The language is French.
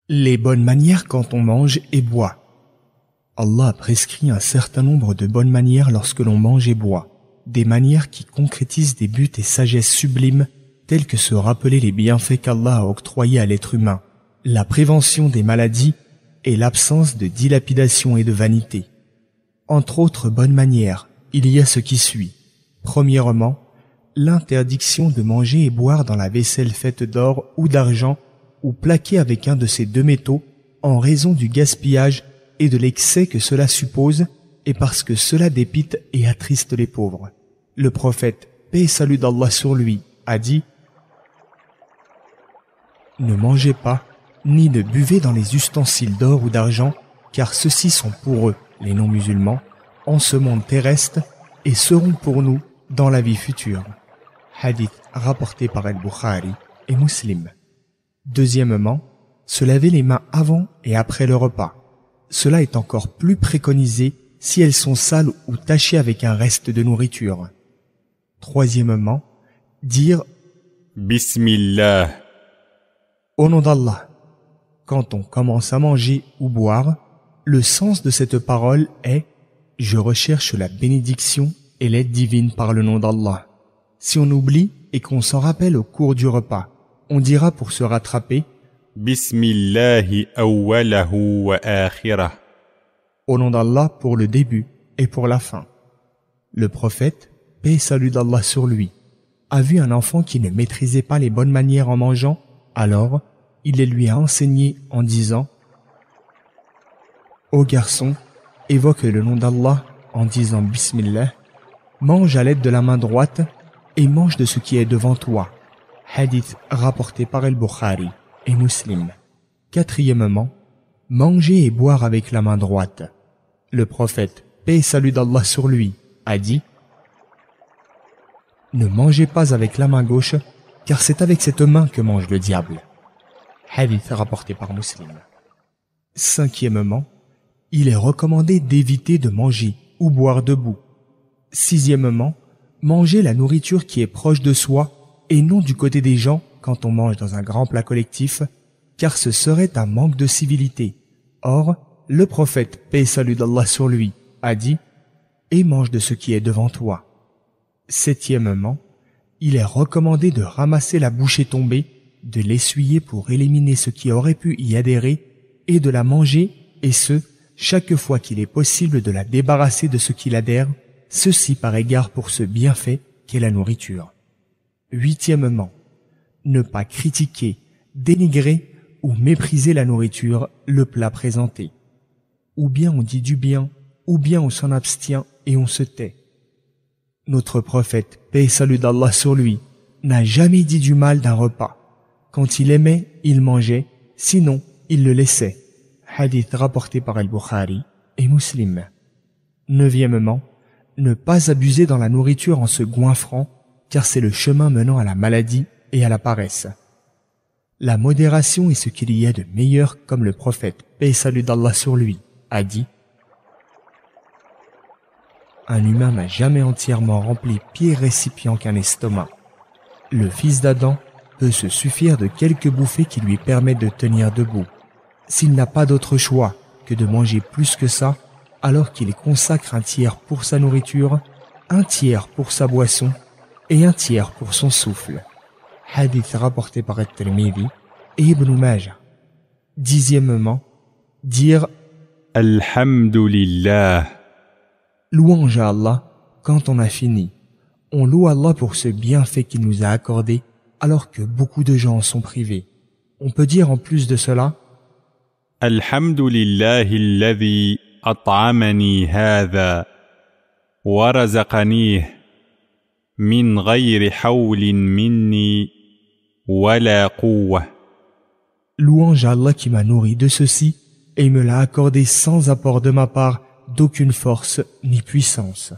Les bonnes manières quand on mange et boit. Allah a prescrit un certain nombre de bonnes manières lorsque l'on mange et boit, des manières qui concrétisent des buts et sagesses sublimes tels que se rappeler les bienfaits qu'Allah a octroyés à l'être humain, la prévention des maladies et l'absence de dilapidation et de vanité. Entre autres bonnes manières, il y a ce qui suit. Premièrement, l'interdiction de manger et boire dans la vaisselle faite d'or ou d'argent ou plaquée avec un de ces deux métaux en raison du gaspillage et de l'excès que cela suppose et parce que cela dépite et attriste les pauvres. Le prophète, paix et salut d'Allah sur lui, a dit « Ne mangez pas, ni ne buvez dans les ustensiles d'or ou d'argent, car ceux-ci sont pour eux, les non-musulmans, en ce monde terrestre et seront pour nous dans la vie future. » Hadith rapporté par Al-Bukhari et Muslim. Deuxièmement, se laver les mains avant et après le repas. Cela est encore plus préconisé si elles sont sales ou tachées avec un reste de nourriture. Troisièmement, dire Bismillah au nom d'Allah. Quand on commence à manger ou boire, le sens de cette parole est « Je recherche la bénédiction et l'aide divine par le nom d'Allah ». Si on oublie et qu'on s'en rappelle au cours du repas, on dira pour se rattraper Bismillahi awwalahu wa akhirah. Au nom d'Allah pour le début et pour la fin. Le prophète, paix et salut d'Allah sur lui, a vu un enfant qui ne maîtrisait pas les bonnes manières en mangeant, alors il les lui a enseignées en disant « Ô garçon, évoque le nom d'Allah en disant Bismillah, mange à l'aide de la main droite et mange de ce qui est devant toi. » Hadith rapporté par Al-Bukhari et Muslim. Quatrièmement, manger et boire avec la main droite. Le prophète, paix et salut d'Allah sur lui, a dit « Ne mangez pas avec la main gauche, car c'est avec cette main que mange le diable. » Hadith rapporté par Muslim. Cinquièmement, il est recommandé d'éviter de manger ou boire debout. Sixièmement, manger la nourriture qui est proche de soi et non du côté des gens quand on mange dans un grand plat collectif, car ce serait un manque de civilité. Or, le prophète, paix et salut d'Allah sur lui, a dit « Et mange de ce qui est devant toi. » Septièmement, il est recommandé de ramasser la bouchée tombée, de l'essuyer pour éliminer ce qui aurait pu y adhérer, et de la manger, et ce, chaque fois qu'il est possible de la débarrasser de ce qui l'adhère, ceci par égard pour ce bienfait qu'est la nourriture. Huitièmement, ne pas critiquer, dénigrer ou mépriser la nourriture, le plat présenté. Ou bien on dit du bien, ou bien on s'en abstient et on se tait. Notre prophète, paix et salut d'Allah sur lui, n'a jamais dit du mal d'un repas. Quand il aimait, il mangeait, sinon il le laissait. Hadith rapporté par Al-Bukhari et Muslim. Neuvièmement, ne pas abuser dans la nourriture en se goinfrant, car c'est le chemin menant à la maladie et à la paresse. La modération est ce qu'il y a de meilleur, comme le prophète, paix et salut d'Allah sur lui, a dit « Un humain n'a jamais entièrement rempli pire récipient qu'un estomac. Le fils d'Adam peut se suffire de quelques bouffées qui lui permettent de tenir debout. S'il n'a pas d'autre choix que de manger plus que ça, alors qu'il consacre un tiers pour sa nourriture, un tiers pour sa boisson et un tiers pour son souffle. » Hadith rapporté par At-Tirmidhi et Ibn Majah. Dixièmement, dire Alhamdulillah. Louange à Allah quand on a fini. On loue Allah pour ce bienfait qu'il nous a accordé alors que beaucoup de gens en sont privés. On peut dire en plus de cela Alhamdulillahi alladhi at'amani hadha wa razaqanihi min ghayri hawlin minni wala quwwah. Louange à Allah qui m'a nourri de ceci et me l'a accordé sans apport de ma part d'aucune force ni puissance.